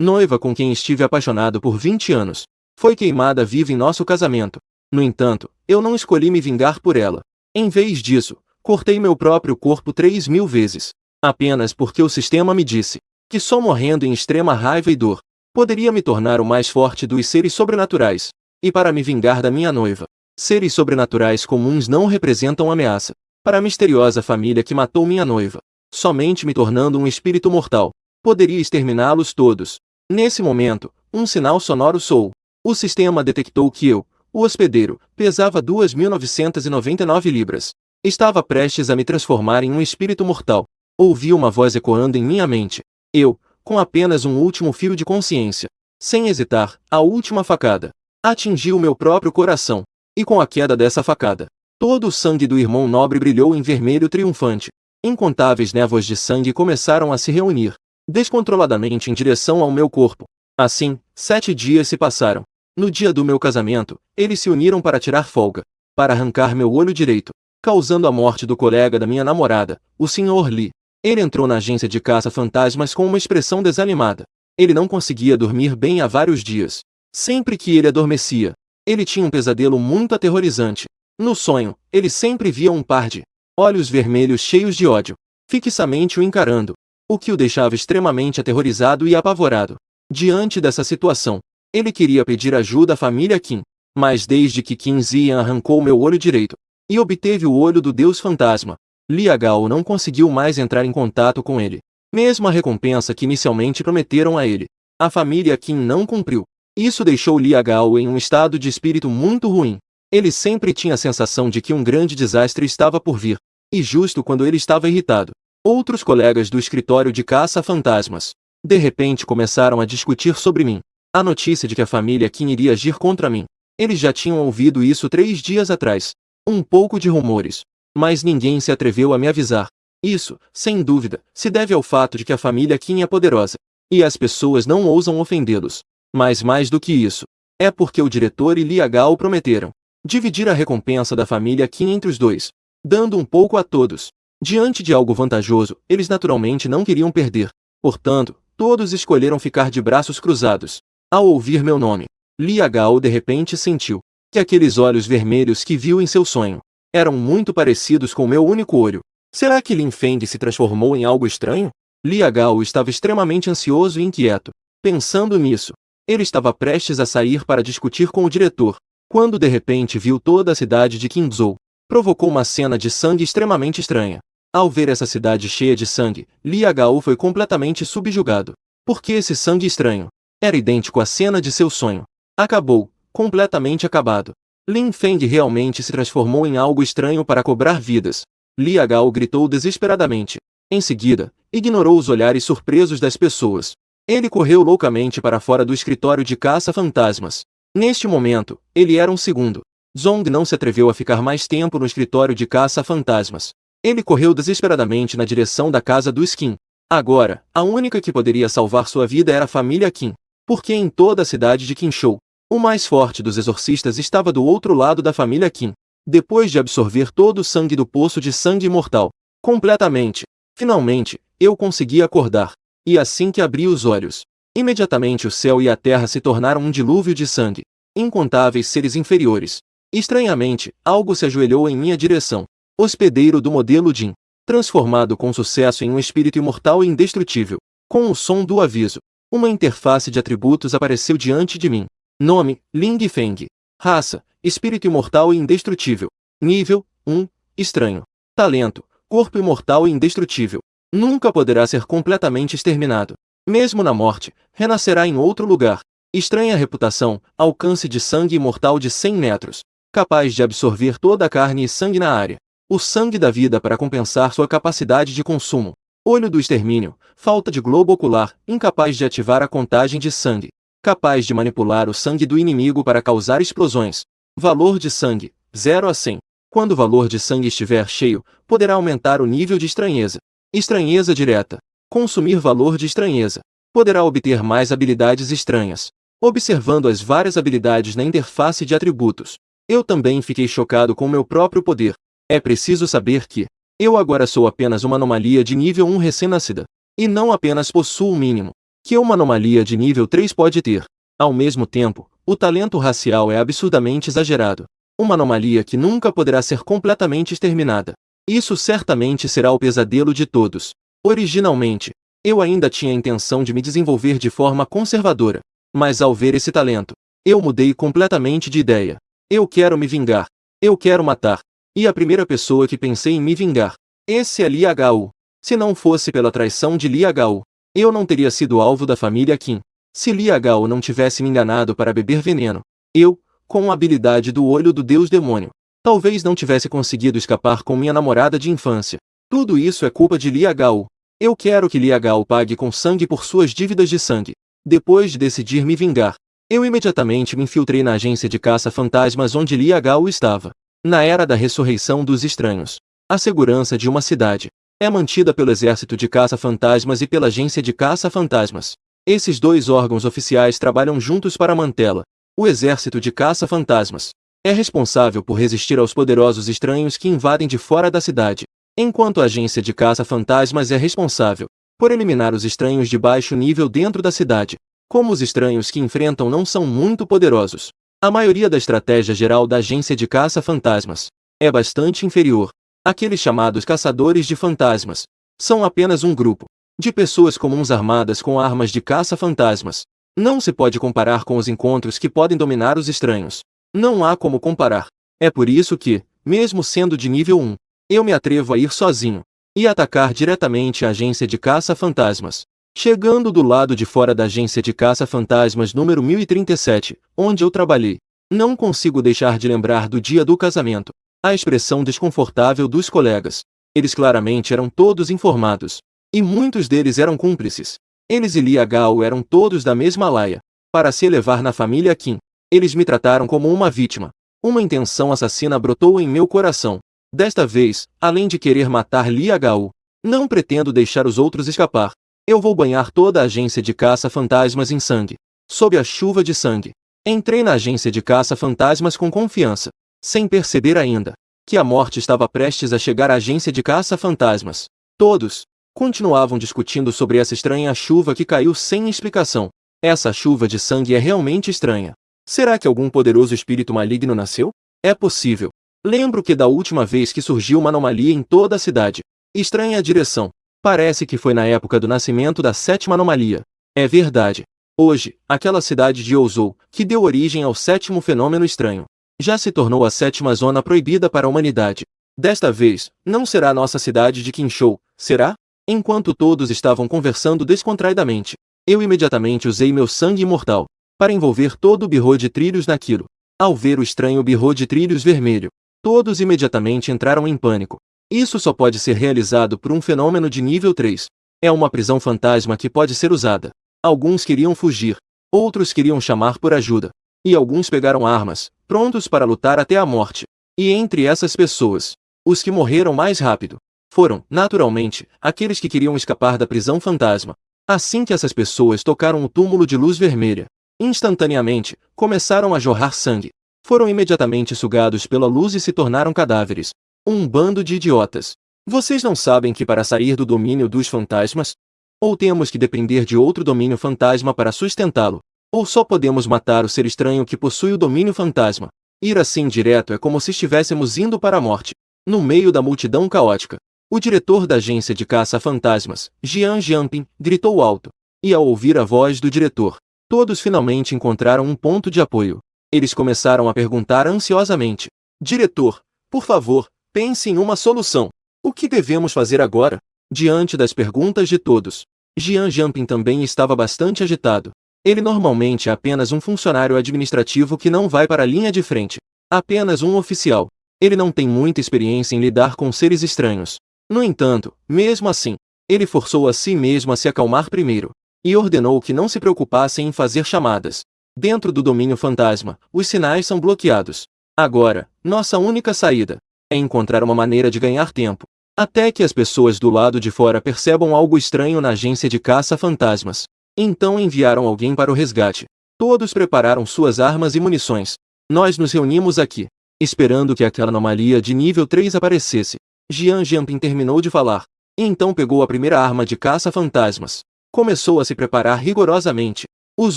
noiva com quem estive apaixonado por 20 anos, foi queimada viva em nosso casamento. No entanto, eu não escolhi me vingar por ela. Em vez disso, cortei meu próprio corpo 3.000 vezes. Apenas porque o sistema me disse que só morrendo em extrema raiva e dor poderia me tornar o mais forte dos seres sobrenaturais. E para me vingar da minha noiva, seres sobrenaturais comuns não representam ameaça. Para a misteriosa família que matou minha noiva, somente me tornando um espírito mortal, poderia exterminá-los todos. Nesse momento, um sinal sonoro soou. O sistema detectou que eu, o hospedeiro, pesava 2.999 libras. Estava prestes a me transformar em um espírito mortal. Ouvi uma voz ecoando em minha mente. Eu, com apenas um último fio de consciência, sem hesitar, a última facada atingiu o meu próprio coração. E com a queda dessa facada, todo o sangue do irmão nobre brilhou em vermelho triunfante. Incontáveis névoas de sangue começaram a se reunir descontroladamente em direção ao meu corpo. Assim, 7 dias se passaram. No dia do meu casamento, eles se uniram para tirar folga, para arrancar meu olho direito, causando a morte do colega da minha namorada, o Sr. Lee. Ele entrou na agência de caça-fantasmas com uma expressão desanimada. Ele não conseguia dormir bem há vários dias. Sempre que ele adormecia, ele tinha um pesadelo muito aterrorizante. No sonho, ele sempre via um par de olhos vermelhos cheios de ódio, fixamente o encarando, o que o deixava extremamente aterrorizado e apavorado. Diante dessa situação, ele queria pedir ajuda à família Kim, mas desde que Kim Zian arrancou meu olho direito e obteve o olho do Deus Fantasma, Lia Gao não conseguiu mais entrar em contato com ele. Mesmo a recompensa que inicialmente prometeram a ele, a família Kim não cumpriu. Isso deixou Lia Gao em um estado de espírito muito ruim. Ele sempre tinha a sensação de que um grande desastre estava por vir, e justo quando ele estava irritado, outros colegas do escritório de caça-fantasmas, de repente começaram a discutir sobre mim. A notícia de que a família Kim iria agir contra mim. Eles já tinham ouvido isso 3 dias atrás. Um pouco de rumores. Mas ninguém se atreveu a me avisar. Isso, sem dúvida, se deve ao fato de que a família Kim é poderosa, e as pessoas não ousam ofendê-los. Mas mais do que isso, é porque o diretor e Lia Gao prometeram dividir a recompensa da família Kim entre os dois, dando um pouco a todos. Diante de algo vantajoso, eles naturalmente não queriam perder. Portanto, todos escolheram ficar de braços cruzados. Ao ouvir meu nome, Lia Gao de repente sentiu que aqueles olhos vermelhos que viu em seu sonho eram muito parecidos com meu único olho. Será que Lin Feng se transformou em algo estranho? Lia Gao estava extremamente ansioso e inquieto. Pensando nisso, ele estava prestes a sair para discutir com o diretor, quando de repente viu toda a cidade de Qingzhou. Provocou uma cena de sangue extremamente estranha. Ao ver essa cidade cheia de sangue, Lia Gao foi completamente subjugado. Porque esse sangue estranho era idêntico à cena de seu sonho. Acabou, completamente acabado. Lin Feng realmente se transformou em algo estranho para cobrar vidas. Lia Gao gritou desesperadamente. Em seguida, ignorou os olhares surpresos das pessoas. Ele correu loucamente para fora do escritório de caça-fantasmas. Neste momento, ele era um segundo. Zong não se atreveu a ficar mais tempo no escritório de caça-fantasmas. Ele correu desesperadamente na direção da casa dos Kim. Agora, a única que poderia salvar sua vida era a família Kim. Porque em toda a cidade de Qinzhou, o mais forte dos exorcistas estava do outro lado da família Kim. Depois de absorver todo o sangue do poço de sangue imortal, completamente, finalmente, eu consegui acordar. E assim que abri os olhos, imediatamente o céu e a terra se tornaram um dilúvio de sangue. Incontáveis seres inferiores. Estranhamente, algo se ajoelhou em minha direção. Hospedeiro do modelo Jin, transformado com sucesso em um espírito imortal e indestrutível. Com o som do aviso, uma interface de atributos apareceu diante de mim. Nome, Ling Feng. Raça, espírito imortal e indestrutível. Nível, 1, estranho. Talento, corpo imortal e indestrutível. Nunca poderá ser completamente exterminado. Mesmo na morte, renascerá em outro lugar. Estranha reputação, alcance de sangue imortal de 100 metros. Capaz de absorver toda a carne e sangue na área. O sangue da vida para compensar sua capacidade de consumo. Olho do extermínio, falta de globo ocular, incapaz de ativar a contagem de sangue. Capaz de manipular o sangue do inimigo para causar explosões. Valor de sangue, 0 a 100. Quando o valor de sangue estiver cheio, poderá aumentar o nível de estranheza. Estranheza direta. Consumir valor de estranheza. Poderá obter mais habilidades estranhas. Observando as várias habilidades na interface de atributos, eu também fiquei chocado com meu próprio poder. É preciso saber que eu agora sou apenas uma anomalia de nível 1 recém-nascida. E não apenas possuo o mínimo que uma anomalia de nível 3 pode ter. Ao mesmo tempo, o talento racial é absurdamente exagerado. Uma anomalia que nunca poderá ser completamente exterminada. Isso certamente será o pesadelo de todos. Originalmente, eu ainda tinha a intenção de me desenvolver de forma conservadora. Mas ao ver esse talento, eu mudei completamente de ideia. Eu quero me vingar. Eu quero matar. E a primeira pessoa que pensei em me vingar, esse é Lia Gao. Se não fosse pela traição de Lia Gao, eu não teria sido alvo da família Qin. Se Lia Gao não tivesse me enganado para beber veneno, eu, com a habilidade do olho do deus demônio, talvez não tivesse conseguido escapar com minha namorada de infância. Tudo isso é culpa de Lia Gao. Eu quero que Lia Gao pague com sangue por suas dívidas de sangue. Depois de decidir me vingar, eu imediatamente me infiltrei na agência de caça-fantasmas onde Lia Gao estava. Na era da ressurreição dos estranhos, a segurança de uma cidade é mantida pelo exército de caça-fantasmas e pela agência de caça-fantasmas. Esses dois órgãos oficiais trabalham juntos para mantê-la. O exército de caça-fantasmas é responsável por resistir aos poderosos estranhos que invadem de fora da cidade, enquanto a agência de caça-fantasmas é responsável por eliminar os estranhos de baixo nível dentro da cidade. Como os estranhos que enfrentam não são muito poderosos, a maioria da estratégia geral da agência de caça-fantasmas é bastante inferior. Aqueles chamados caçadores de fantasmas são apenas um grupo de pessoas comuns armadas com armas de caça-fantasmas. Não se pode comparar com os encontros que podem dominar os estranhos. Não há como comparar. É por isso que, mesmo sendo de nível 1, eu me atrevo a ir sozinho e atacar diretamente a agência de caça-fantasmas. Chegando do lado de fora da agência de caça-fantasmas número 1037, onde eu trabalhei, não consigo deixar de lembrar do dia do casamento. A expressão desconfortável dos colegas. Eles claramente eram todos informados. E muitos deles eram cúmplices. Eles e Lia Gao eram todos da mesma laia. Para se elevar na família Qin, eles me trataram como uma vítima. Uma intenção assassina brotou em meu coração. Desta vez, além de querer matar Lia Gao, não pretendo deixar os outros escapar. Eu vou banhar toda a agência de caça-fantasmas em sangue. Sob a chuva de sangue. Entrei na agência de caça-fantasmas com confiança, sem perceber ainda que a morte estava prestes a chegar à agência de caça-fantasmas. Todos continuavam discutindo sobre essa estranha chuva que caiu sem explicação. Essa chuva de sangue é realmente estranha. Será que algum poderoso espírito maligno nasceu? É possível. Lembro que da última vez que surgiu uma anomalia em toda a cidade. Estranha a direção. Parece que foi na época do nascimento da sétima anomalia. É verdade. Hoje, aquela cidade de Ouzou, que deu origem ao sétimo fenômeno estranho, já se tornou a sétima zona proibida para a humanidade. Desta vez, não será nossa cidade de Qinzhou, será? Enquanto todos estavam conversando descontraidamente, eu imediatamente usei meu sangue imortal para envolver todo o birro de trilhos naquilo. Ao ver o estranho birro de trilhos vermelho, todos imediatamente entraram em pânico. Isso só pode ser realizado por um fenômeno de nível 3. É uma prisão fantasma que pode ser usada. Alguns queriam fugir, outros queriam chamar por ajuda, e alguns pegaram armas, prontos para lutar até a morte. E entre essas pessoas, os que morreram mais rápido foram, naturalmente, aqueles que queriam escapar da prisão fantasma. Assim que essas pessoas tocaram o túmulo de luz vermelha, instantaneamente, começaram a jorrar sangue. Foram imediatamente sugados pela luz e se tornaram cadáveres. Um bando de idiotas. Vocês não sabem que para sair do domínio dos fantasmas, ou temos que depender de outro domínio fantasma para sustentá-lo, ou só podemos matar o ser estranho que possui o domínio fantasma. Ir assim direto é como se estivéssemos indo para a morte, no meio da multidão caótica. O diretor da agência de caça-fantasmas, Jian Jianping, gritou alto. E ao ouvir a voz do diretor, todos finalmente encontraram um ponto de apoio. Eles começaram a perguntar ansiosamente: Diretor, por favor, pense em uma solução. O que devemos fazer agora? Diante das perguntas de todos, Jian Jianping também estava bastante agitado. Ele normalmente é apenas um funcionário administrativo que não vai para a linha de frente. Apenas um oficial. Ele não tem muita experiência em lidar com seres estranhos. No entanto, mesmo assim, ele forçou a si mesmo a se acalmar primeiro, e ordenou que não se preocupassem em fazer chamadas. Dentro do domínio fantasma, os sinais são bloqueados. Agora, nossa única saída é encontrar uma maneira de ganhar tempo, até que as pessoas do lado de fora percebam algo estranho na agência de caça-fantasmas. Então enviaram alguém para o resgate. Todos prepararam suas armas e munições. Nós nos reunimos aqui, esperando que aquela anomalia de nível 3 aparecesse. Jian Jianping terminou de falar, e então pegou a primeira arma de caça-fantasmas. Começou a se preparar rigorosamente. Os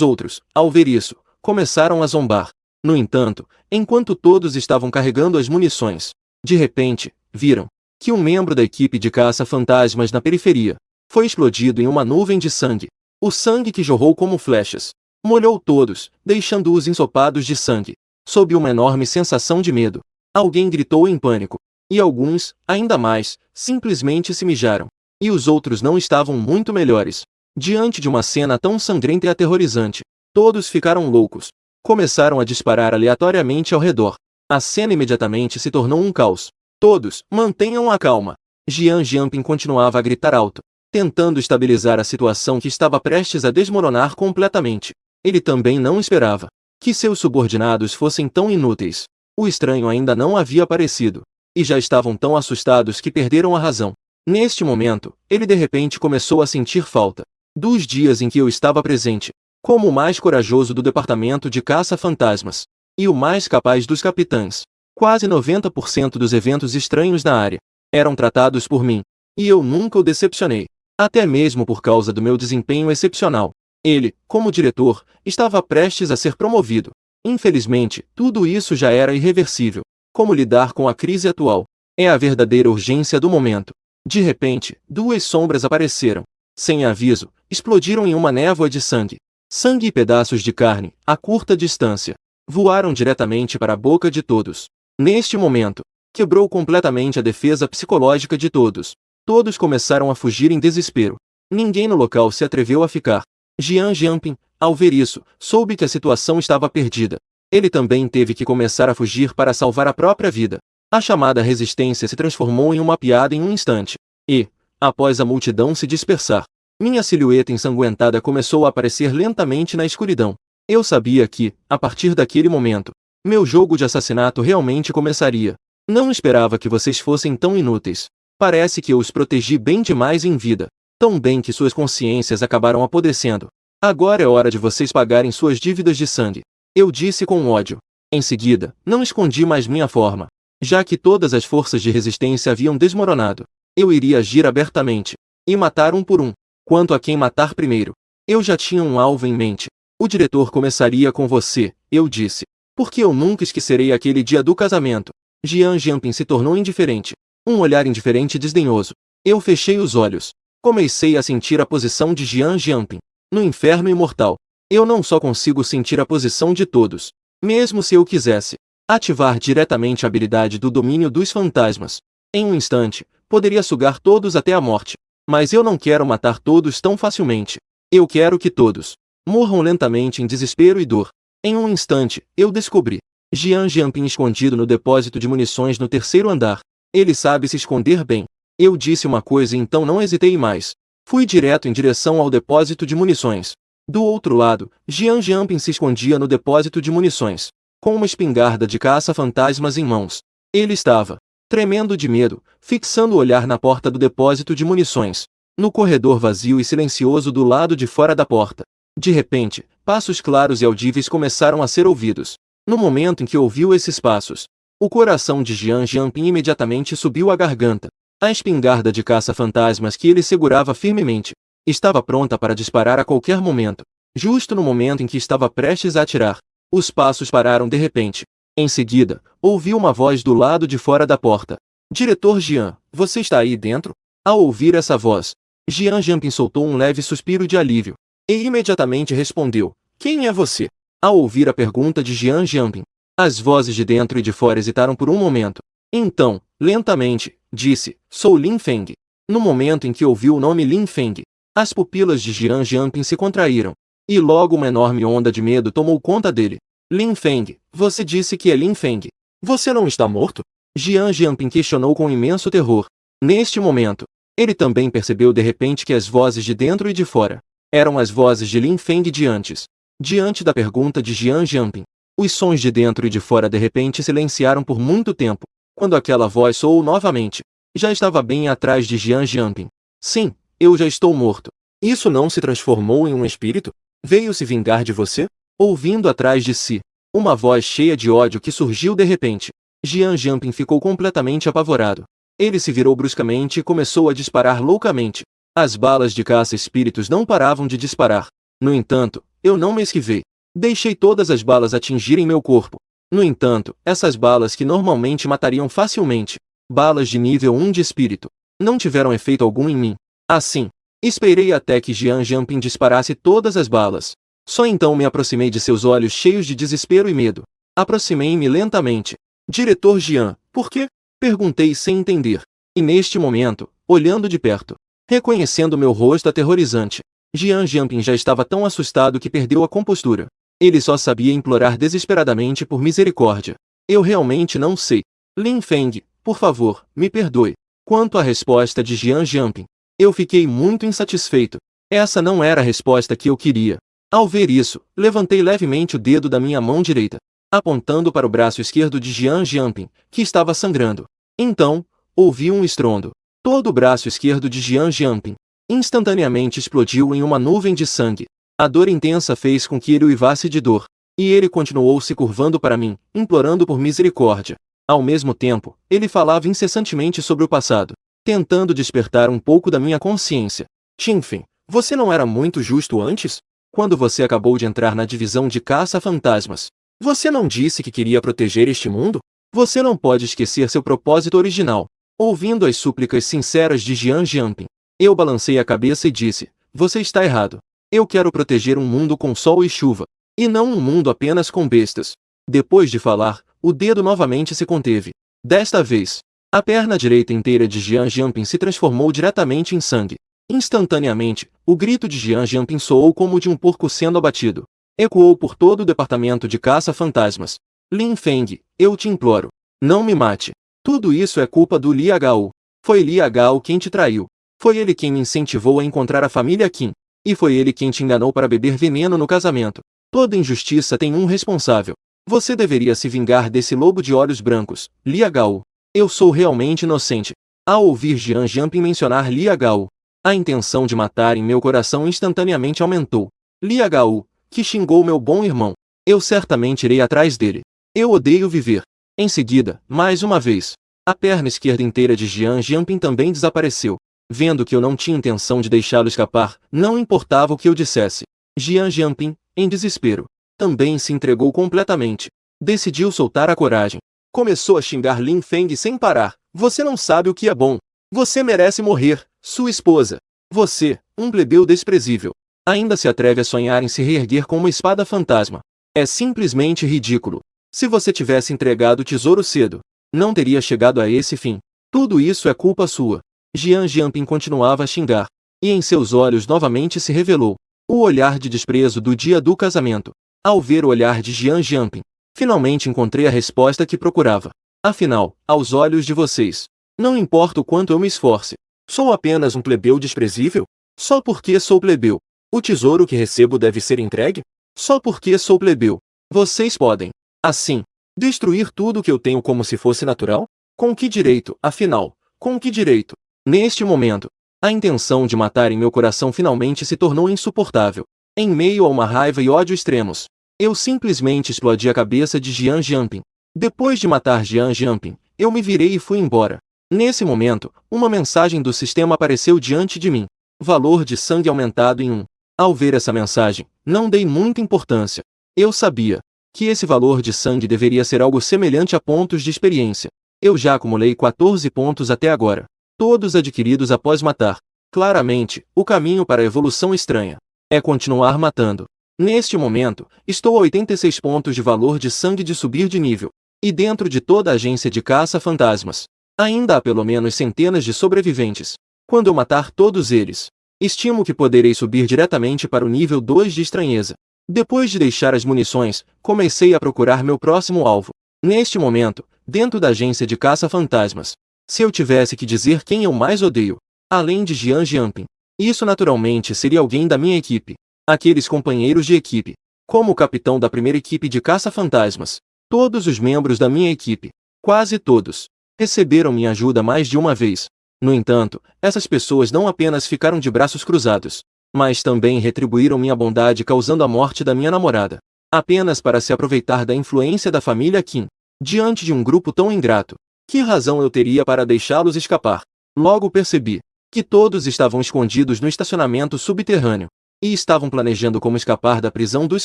outros, ao ver isso, começaram a zombar. No entanto, enquanto todos estavam carregando as munições, de repente, viram que um membro da equipe de caça-fantasmas na periferia foi explodido em uma nuvem de sangue. O sangue que jorrou como flechas molhou todos, deixando-os ensopados de sangue. Sob uma enorme sensação de medo, alguém gritou em pânico. E alguns, ainda mais, simplesmente se mijaram. E os outros não estavam muito melhores. Diante de uma cena tão sangrenta e aterrorizante, todos ficaram loucos. Começaram a disparar aleatoriamente ao redor. A cena imediatamente se tornou um caos. Todos, mantenham a calma. Jian Jianping continuava a gritar alto, tentando estabilizar a situação que estava prestes a desmoronar completamente. Ele também não esperava que seus subordinados fossem tão inúteis. O estranho ainda não havia aparecido, e já estavam tão assustados que perderam a razão. Neste momento, ele de repente começou a sentir falta dos dias em que eu estava presente, como o mais corajoso do departamento de caça-fantasmas, e o mais capaz dos capitães. Quase 90% dos eventos estranhos na área eram tratados por mim, e eu nunca o decepcionei, até mesmo por causa do meu desempenho excepcional. Ele, como diretor, estava prestes a ser promovido. Infelizmente, tudo isso já era irreversível. Como lidar com a crise atual? É a verdadeira urgência do momento. De repente, duas sombras apareceram. Sem aviso, explodiram em uma névoa de sangue. Sangue e pedaços de carne, a curta distância, voaram diretamente para a boca de todos. Neste momento, quebrou completamente a defesa psicológica de todos. Todos começaram a fugir em desespero. Ninguém no local se atreveu a ficar. Jian Jianping, ao ver isso, soube que a situação estava perdida. Ele também teve que começar a fugir para salvar a própria vida. A chamada resistência se transformou em uma piada em um instante. E, após a multidão se dispersar, minha silhueta ensanguentada começou a aparecer lentamente na escuridão. Eu sabia que, a partir daquele momento, meu jogo de assassinato realmente começaria. Não esperava que vocês fossem tão inúteis. Parece que eu os protegi bem demais em vida. Tão bem que suas consciências acabaram apodrecendo. Agora é hora de vocês pagarem suas dívidas de sangue. Eu disse com ódio. Em seguida, não escondi mais minha forma. Já que todas as forças de resistência haviam desmoronado, eu iria agir abertamente e matar um por um. Quanto a quem matar primeiro, eu já tinha um alvo em mente. O diretor começaria com você, eu disse. Porque eu nunca esquecerei aquele dia do casamento. Jian Jianping se tornou indiferente. Um olhar indiferente e desdenhoso. Eu fechei os olhos. Comecei a sentir a posição de Jian Jianping no inferno imortal. Eu não só consigo sentir a posição de todos, mesmo se eu quisesse ativar diretamente a habilidade do domínio dos fantasmas. Em um instante, poderia sugar todos até a morte. Mas eu não quero matar todos tão facilmente. Eu quero que todos morram lentamente em desespero e dor. Em um instante, eu descobri Jian Jianping escondido no depósito de munições no terceiro andar. Ele sabe se esconder bem. Eu disse uma coisa e então não hesitei mais. Fui direto em direção ao depósito de munições. Do outro lado, Jian Jianping se escondia no depósito de munições, com uma espingarda de caça-fantasmas em mãos. Ele estava tremendo de medo, fixando o olhar na porta do depósito de munições, no corredor vazio e silencioso do lado de fora da porta. De repente, passos claros e audíveis começaram a ser ouvidos. No momento em que ouviu esses passos, o coração de Jian Jianping imediatamente subiu à garganta. A espingarda de caça-fantasmas que ele segurava firmemente estava pronta para disparar a qualquer momento. Justo no momento em que estava prestes a atirar, os passos pararam de repente. Em seguida, ouviu uma voz do lado de fora da porta. Diretor Jian, você está aí dentro? Ao ouvir essa voz, Jian Jianping soltou um leve suspiro de alívio e imediatamente respondeu: quem é você? Ao ouvir a pergunta de Jian Jianping, as vozes de dentro e de fora hesitaram por um momento. Então, lentamente, disse: sou Lin Feng. No momento em que ouviu o nome Lin Feng, as pupilas de Jian Jianping se contraíram, e logo uma enorme onda de medo tomou conta dele. Lin Feng, você disse que é Lin Feng. Você não está morto? Jian Jianping questionou com imenso terror. Neste momento, ele também percebeu de repente que as vozes de dentro e de fora eram as vozes de Lin Feng de antes. Diante da pergunta de Jian Jianping, os sons de dentro e de fora de repente silenciaram por muito tempo. Quando aquela voz soou novamente, já estava bem atrás de Jian Jianping. Sim, eu já estou morto. Isso não se transformou em um espírito? Veio se vingar de você? Ouvindo atrás de si uma voz cheia de ódio que surgiu de repente, Jian Jianping ficou completamente apavorado. Ele se virou bruscamente e começou a disparar loucamente. As balas de caça-espíritos não paravam de disparar. No entanto, eu não me esquivei. Deixei todas as balas atingirem meu corpo. No entanto, essas balas que normalmente matariam facilmente, balas de nível 1 de espírito, não tiveram efeito algum em mim. Assim, esperei até que Jian Jianping disparasse todas as balas. Só então me aproximei de seus olhos cheios de desespero e medo. Aproximei-me lentamente. Diretor Jian, por quê? Perguntei sem entender. E neste momento, olhando de perto, reconhecendo meu rosto aterrorizante, Jian Jianping já estava tão assustado que perdeu a compostura. Ele só sabia implorar desesperadamente por misericórdia. Eu realmente não sei. Lin Feng, por favor, me perdoe. Quanto à resposta de Jian Jianping, eu fiquei muito insatisfeito. Essa não era a resposta que eu queria. Ao ver isso, levantei levemente o dedo da minha mão direita, apontando para o braço esquerdo de Jian Jianping, que estava sangrando. Então, ouvi um estrondo. Todo o braço esquerdo de Jian Jianping instantaneamente explodiu em uma nuvem de sangue. A dor intensa fez com que ele uivasse de dor, e ele continuou se curvando para mim, implorando por misericórdia. Ao mesmo tempo, ele falava incessantemente sobre o passado, tentando despertar um pouco da minha consciência. Qingfen, você não era muito justo antes? Quando você acabou de entrar na divisão de caça-fantasmas, você não disse que queria proteger este mundo? Você não pode esquecer seu propósito original. Ouvindo as súplicas sinceras de Jian Jianping, eu balancei a cabeça e disse, você está errado. Eu quero proteger um mundo com sol e chuva, e não um mundo apenas com bestas. Depois de falar, o dedo novamente se conteve. Desta vez, a perna direita inteira de Jian Jianping se transformou diretamente em sangue. Instantaneamente, o grito de Jian Jianping soou como o de um porco sendo abatido. Ecoou por todo o departamento de caça-fantasmas. Lin Feng, eu te imploro. Não me mate. Tudo isso é culpa do Li Agao. Foi Li Agao quem te traiu. Foi ele quem me incentivou a encontrar a família Qin. E foi ele quem te enganou para beber veneno no casamento. Toda injustiça tem um responsável. Você deveria se vingar desse lobo de olhos brancos, Li Agao. Eu sou realmente inocente. Ao ouvir Jian Jianping mencionar Li Agao, a intenção de matar em meu coração instantaneamente aumentou. Li Agao, que xingou meu bom irmão. Eu certamente irei atrás dele. Eu odeio viver. Em seguida, mais uma vez, a perna esquerda inteira de Jian Jianping também desapareceu. Vendo que eu não tinha intenção de deixá-lo escapar, não importava o que eu dissesse. Jian Jianping, em desespero, também se entregou completamente. Decidiu soltar a coragem. Começou a xingar Lin Feng sem parar. Você não sabe o que é bom. Você merece morrer, sua esposa. Você, um plebeu desprezível, ainda se atreve a sonhar em se reerguer com uma espada fantasma. É simplesmente ridículo. Se você tivesse entregado o tesouro cedo, não teria chegado a esse fim. Tudo isso é culpa sua. Jian Jianping continuava a xingar, e em seus olhos novamente se revelou o olhar de desprezo do dia do casamento. Ao ver o olhar de Jian Jianping, finalmente encontrei a resposta que procurava. Afinal, aos olhos de vocês, não importa o quanto eu me esforce, sou apenas um plebeu desprezível? Só porque sou plebeu, o tesouro que recebo deve ser entregue? Só porque sou plebeu, vocês podem, assim, destruir tudo que eu tenho como se fosse natural? Com que direito, afinal, com que direito? Neste momento, a intenção de matar em meu coração finalmente se tornou insuportável. Em meio a uma raiva e ódio extremos, eu simplesmente explodi a cabeça de Jian Jianping. Depois de matar Jian Jianping, eu me virei e fui embora. Nesse momento, uma mensagem do sistema apareceu diante de mim. Valor de sangue aumentado em 1. Ao ver essa mensagem, não dei muita importância. Eu sabia que esse valor de sangue deveria ser algo semelhante a pontos de experiência. Eu já acumulei 14 pontos até agora, todos adquiridos após matar. Claramente, o caminho para a evolução estranha é continuar matando. Neste momento, estou a 86 pontos de valor de sangue de subir de nível. E dentro de toda a agência de caça-fantasmas, ainda há pelo menos centenas de sobreviventes. Quando eu matar todos eles, estimo que poderei subir diretamente para o nível 2 de estranheza. Depois de deixar as munições, comecei a procurar meu próximo alvo. Neste momento, dentro da agência de caça-fantasmas, se eu tivesse que dizer quem eu mais odeio, além de Jian Jianping, isso naturalmente seria alguém da minha equipe. Aqueles companheiros de equipe. Como o capitão da primeira equipe de caça-fantasmas, todos os membros da minha equipe, quase todos, receberam minha ajuda mais de uma vez. No entanto, essas pessoas não apenas ficaram de braços cruzados, mas também retribuíram minha bondade causando a morte da minha namorada, apenas para se aproveitar da influência da família Qin. Diante de um grupo tão ingrato, que razão eu teria para deixá-los escapar? Logo percebi que todos estavam escondidos no estacionamento subterrâneo e estavam planejando como escapar da prisão dos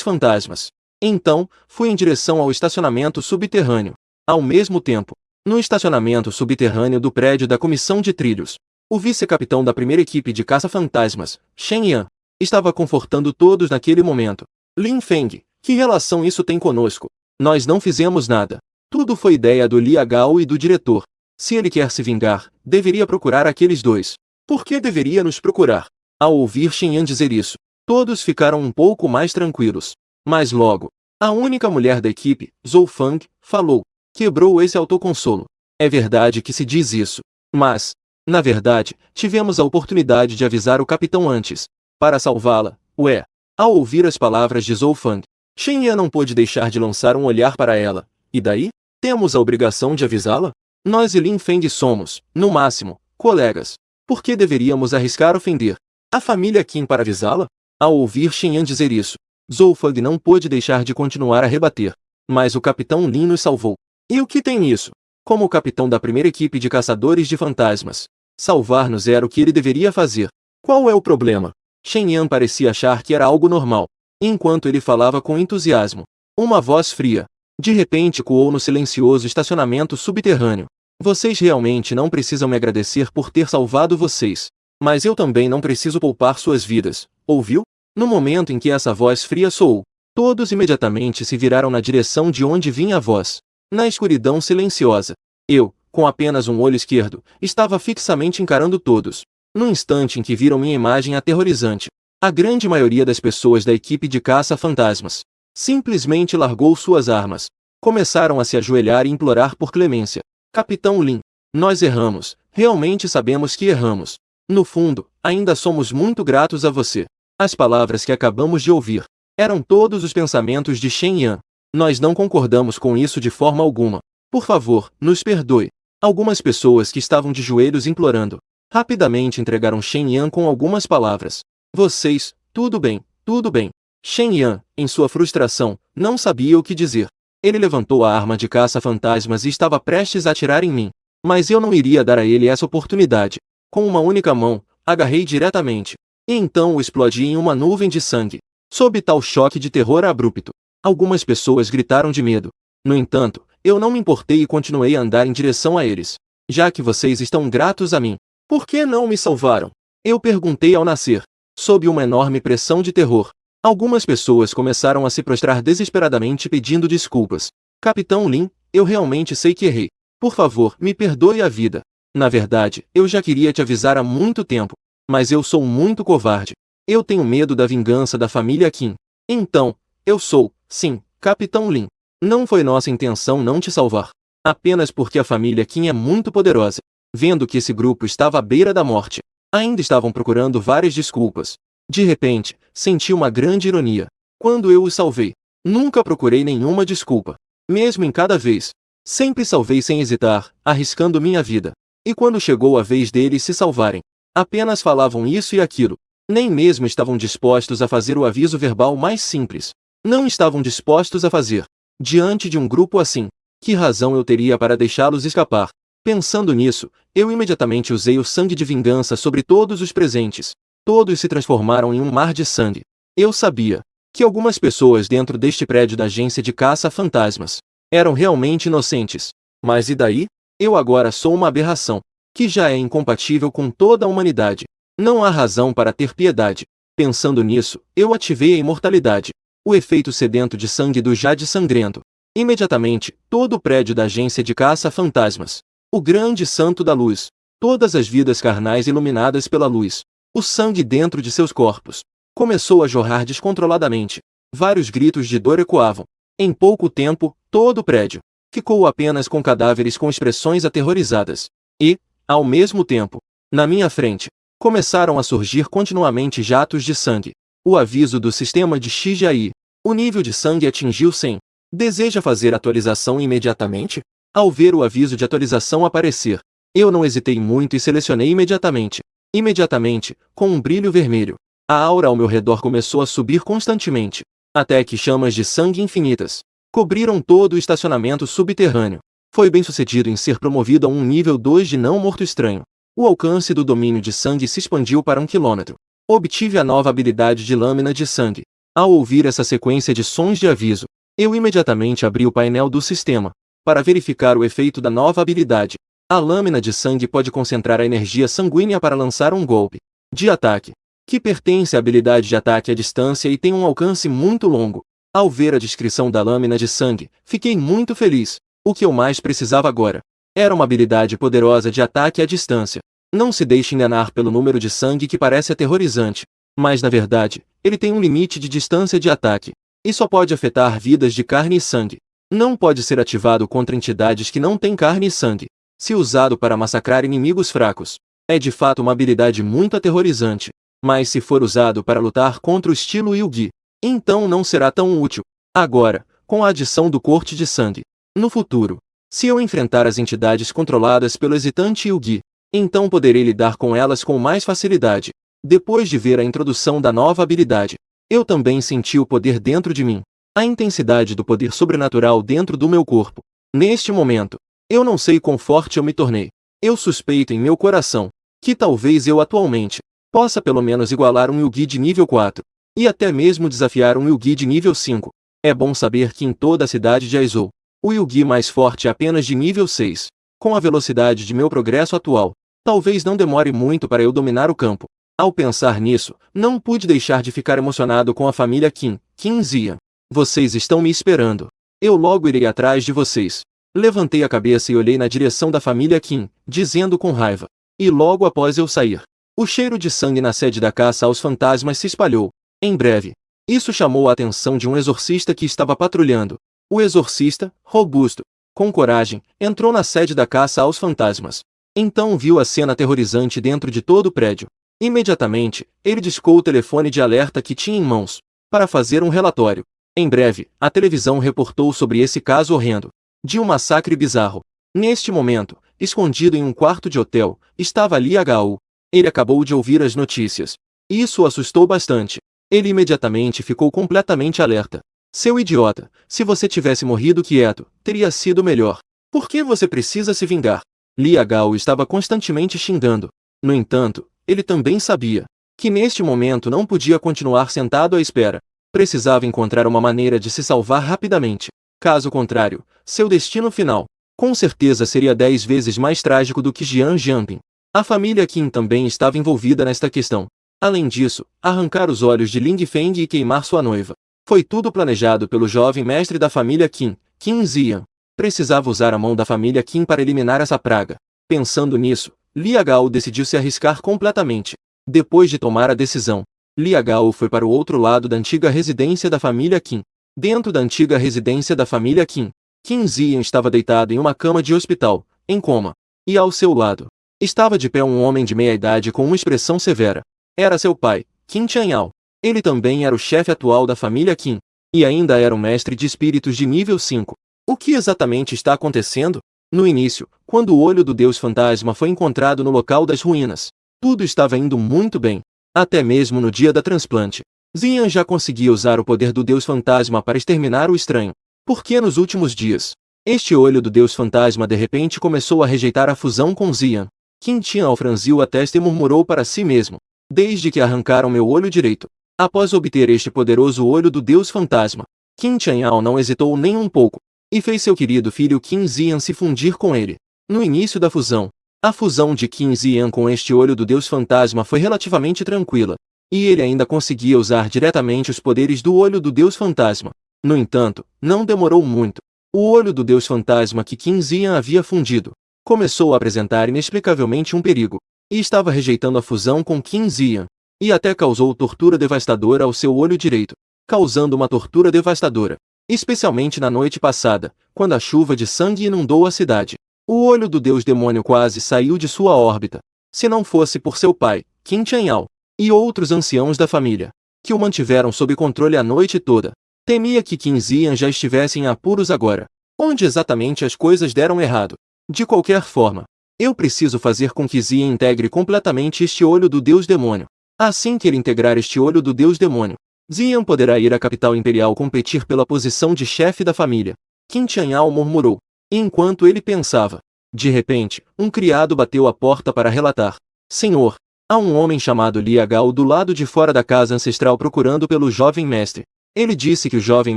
fantasmas. Então, fui em direção ao estacionamento subterrâneo. Ao mesmo tempo, no estacionamento subterrâneo do prédio da comissão de trilhos, o vice-capitão da primeira equipe de caça-fantasmas, Shen Yan, estava confortando todos naquele momento. Lin Feng, que relação isso tem conosco? Nós não fizemos nada. Tudo foi ideia do Li Gao e do diretor. Se ele quer se vingar, deveria procurar aqueles dois. Por que deveria nos procurar? Ao ouvir Shen Yan dizer isso, todos ficaram um pouco mais tranquilos. Mas logo, a única mulher da equipe, Zhou Fang, falou. Quebrou esse autoconsolo. É verdade que se diz isso. Mas, na verdade, tivemos a oportunidade de avisar o capitão antes. Para salvá-la, ué. Ao ouvir as palavras de Zhou Fang, Shen Yan não pôde deixar de lançar um olhar para ela. E daí? Temos a obrigação de avisá-la? Nós e Lin Feng somos, no máximo, colegas. Por que deveríamos arriscar ofender a família Qin para avisá-la? Ao ouvir Shen Yan dizer isso, Zhou Fang não pôde deixar de continuar a rebater. Mas o capitão Lin nos salvou. E o que tem nisso? Como o capitão da primeira equipe de caçadores de fantasmas, salvar-nos era o que ele deveria fazer. Qual é o problema? Shen Yan parecia achar que era algo normal. Enquanto ele falava com entusiasmo, uma voz fria, de repente ecoou no silencioso estacionamento subterrâneo. Vocês realmente não precisam me agradecer por ter salvado vocês. Mas eu também não preciso poupar suas vidas, ouviu? No momento em que essa voz fria soou, todos imediatamente se viraram na direção de onde vinha a voz. Na escuridão silenciosa, eu, com apenas um olho esquerdo, estava fixamente encarando todos. No instante em que viram minha imagem aterrorizante, a grande maioria das pessoas da equipe de caça-fantasmas simplesmente largou suas armas. Começaram a se ajoelhar e implorar por clemência. Capitão Lin, nós erramos, realmente sabemos que erramos. No fundo, ainda somos muito gratos a você. As palavras que acabamos de ouvir eram todos os pensamentos de Shen Yan. Nós não concordamos com isso de forma alguma. Por favor, nos perdoe. Algumas pessoas que estavam de joelhos implorando, rapidamente entregaram Shen Yan com algumas palavras. Vocês, tudo bem, tudo bem. Shen Yan, em sua frustração, não sabia o que dizer. Ele levantou a arma de caça-fantasmas e estava prestes a atirar em mim. Mas eu não iria dar a ele essa oportunidade. Com uma única mão, agarrei diretamente. E então o explodi em uma nuvem de sangue. Sob tal choque de terror abrupto, algumas pessoas gritaram de medo. No entanto, eu não me importei e continuei a andar em direção a eles. Já que vocês estão gratos a mim, por que não me salvaram? Eu perguntei ao nascer. Sob uma enorme pressão de terror, algumas pessoas começaram a se prostrar desesperadamente pedindo desculpas. Capitão Lin, eu realmente sei que errei. Por favor, me perdoe a vida. Na verdade, eu já queria te avisar há muito tempo. Mas eu sou muito covarde. Eu tenho medo da vingança da família Qin. Então, eu sou, sim, Capitão Lin. Não foi nossa intenção não te salvar. Apenas porque a família Qin é muito poderosa. Vendo que esse grupo estava à beira da morte, ainda estavam procurando várias desculpas. De repente, senti uma grande ironia. Quando eu os salvei, nunca procurei nenhuma desculpa. Mesmo em cada vez, sempre salvei sem hesitar, arriscando minha vida. E quando chegou a vez deles se salvarem, apenas falavam isso e aquilo. Nem mesmo estavam dispostos a fazer o aviso verbal mais simples. Não estavam dispostos a fazer. Diante de um grupo assim, que razão eu teria para deixá-los escapar? Pensando nisso, eu imediatamente usei o sangue de vingança sobre todos os presentes. Todos se transformaram em um mar de sangue. Eu sabia que algumas pessoas dentro deste prédio da agência de caça-fantasmas eram realmente inocentes. Mas e daí? Eu agora sou uma aberração, que já é incompatível com toda a humanidade. Não há razão para ter piedade. Pensando nisso, eu ativei a imortalidade, o efeito sedento de sangue do Jade sangrento. Imediatamente, todo o prédio da agência de caça-fantasmas, o grande santo da luz, todas as vidas carnais iluminadas pela luz, o sangue dentro de seus corpos, começou a jorrar descontroladamente. Vários gritos de dor ecoavam. Em pouco tempo, todo o prédio ficou apenas com cadáveres com expressões aterrorizadas. E, ao mesmo tempo, na minha frente, começaram a surgir continuamente jatos de sangue. O aviso do sistema de Shijai. O nível de sangue atingiu 100. Deseja fazer atualização imediatamente? Ao ver o aviso de atualização aparecer, eu não hesitei muito e selecionei imediatamente. Imediatamente, com um brilho vermelho, a aura ao meu redor começou a subir constantemente, até que chamas de sangue infinitas cobriram todo o estacionamento subterrâneo. Foi bem sucedido em ser promovido a um nível 2 de não morto estranho. O alcance do domínio de sangue se expandiu para 1 km. Obtive a nova habilidade de lâmina de sangue. Ao ouvir essa sequência de sons de aviso, eu imediatamente abri o painel do sistema, para verificar o efeito da nova habilidade. A lâmina de sangue pode concentrar a energia sanguínea para lançar um golpe de ataque, que pertence à habilidade de ataque à distância e tem um alcance muito longo. Ao ver a descrição da lâmina de sangue, fiquei muito feliz. O que eu mais precisava agora era uma habilidade poderosa de ataque à distância. Não se deixe enganar pelo número de sangue que parece aterrorizante, mas na verdade, ele tem um limite de distância de ataque, e só pode afetar vidas de carne e sangue. Não pode ser ativado contra entidades que não têm carne e sangue. Se usado para massacrar inimigos fracos, é de fato uma habilidade muito aterrorizante, mas se for usado para lutar contra o estilo Yu-Gi, então não será tão útil. Agora, com a adição do corte de sangue, no futuro, se eu enfrentar as entidades controladas pelo hesitante Yu-Gi, então poderei lidar com elas com mais facilidade. Depois de ver a introdução da nova habilidade, eu também senti o poder dentro de mim, a intensidade do poder sobrenatural dentro do meu corpo. Neste momento, eu não sei quão forte eu me tornei. Eu suspeito em meu coração que talvez eu atualmente possa pelo menos igualar um Yu-Gi de nível 4. E até mesmo desafiar um Yu-Gi de nível 5. É bom saber que em toda a cidade de Aizou, o Yu-Gi mais forte é apenas de nível 6. Com a velocidade de meu progresso atual, talvez não demore muito para eu dominar o campo. Ao pensar nisso, não pude deixar de ficar emocionado com a família Qin Zian. Vocês estão me esperando. Eu logo irei atrás de vocês. Levantei a cabeça e olhei na direção da família Qin, dizendo com raiva. E logo após eu sair, o cheiro de sangue na sede da caça aos fantasmas se espalhou. Em breve, isso chamou a atenção de um exorcista que estava patrulhando. O exorcista, robusto, com coragem, entrou na sede da caça aos fantasmas. Então viu a cena aterrorizante dentro de todo o prédio. Imediatamente, ele discou o telefone de alerta que tinha em mãos, para fazer um relatório. Em breve, a televisão reportou sobre esse caso horrendo, de um massacre bizarro. Neste momento, escondido em um quarto de hotel, estava Li Hao. Ele acabou de ouvir as notícias. Isso o assustou bastante. Ele imediatamente ficou completamente alerta. Seu idiota, se você tivesse morrido quieto, teria sido melhor. Por que você precisa se vingar? Li Hao estava constantemente xingando. No entanto, ele também sabia que neste momento não podia continuar sentado à espera. Precisava encontrar uma maneira de se salvar rapidamente. Caso contrário, seu destino final, com certeza seria 10 vezes mais trágico do que Jian Jianping. A família Qin também estava envolvida nesta questão. Além disso, arrancar os olhos de Ling Feng e queimar sua noiva. Foi tudo planejado pelo jovem mestre da família Qin Zian. Precisava usar a mão da família Qin para eliminar essa praga. Pensando nisso, Li Hao decidiu se arriscar completamente. Depois de tomar a decisão, Li Hao foi para o outro lado da antiga residência da família Qin. Dentro da antiga residência da família Qin Zian estava deitado em uma cama de hospital, em coma. E ao seu lado, estava de pé um homem de meia-idade com uma expressão severa. Era seu pai, Qin Chanhao. Ele também era o chefe atual da família Qin. E ainda era um mestre de espíritos de nível 5. O que exatamente está acontecendo? No início, quando o olho do Deus Fantasma foi encontrado no local das ruínas, tudo estava indo muito bem. Até mesmo no dia da transplante, Zian já conseguia usar o poder do Deus Fantasma para exterminar o estranho. Porque nos últimos dias, este olho do Deus Fantasma de repente começou a rejeitar a fusão com Zian. Qin Chanhao franziu a testa e murmurou para si mesmo. Desde que arrancaram meu olho direito. Após obter este poderoso olho do Deus Fantasma, Qin Chanhao não hesitou nem um pouco, e fez seu querido filho Qin Zian se fundir com ele. No início da fusão, a fusão de Qin Zian com este olho do Deus Fantasma foi relativamente tranquila, e ele ainda conseguia usar diretamente os poderes do olho do Deus Fantasma. No entanto, não demorou muito. O olho do Deus Fantasma que Qin Zian havia fundido começou a apresentar inexplicavelmente um perigo, e estava rejeitando a fusão com Qin Zian, e até causou tortura devastadora ao seu olho direito, causando uma tortura devastadora, especialmente na noite passada, quando a chuva de sangue inundou a cidade. O olho do Deus Demônio quase saiu de sua órbita, se não fosse por seu pai, Qin Chanhao, e outros anciãos da família, que o mantiveram sob controle a noite toda. Temia que Qin Zian já estivesse em apuros agora. Onde exatamente as coisas deram errado? De qualquer forma, eu preciso fazer com que Zian integre completamente este olho do Deus Demônio. Assim que ele integrar este olho do Deus Demônio, Zian poderá ir à capital imperial competir pela posição de chefe da família. Qin Chanhao murmurou. Enquanto ele pensava, De repente, um criado bateu à porta para relatar: Senhor, há um homem chamado Liu Gao do lado de fora da casa ancestral procurando pelo jovem mestre. Ele disse que o jovem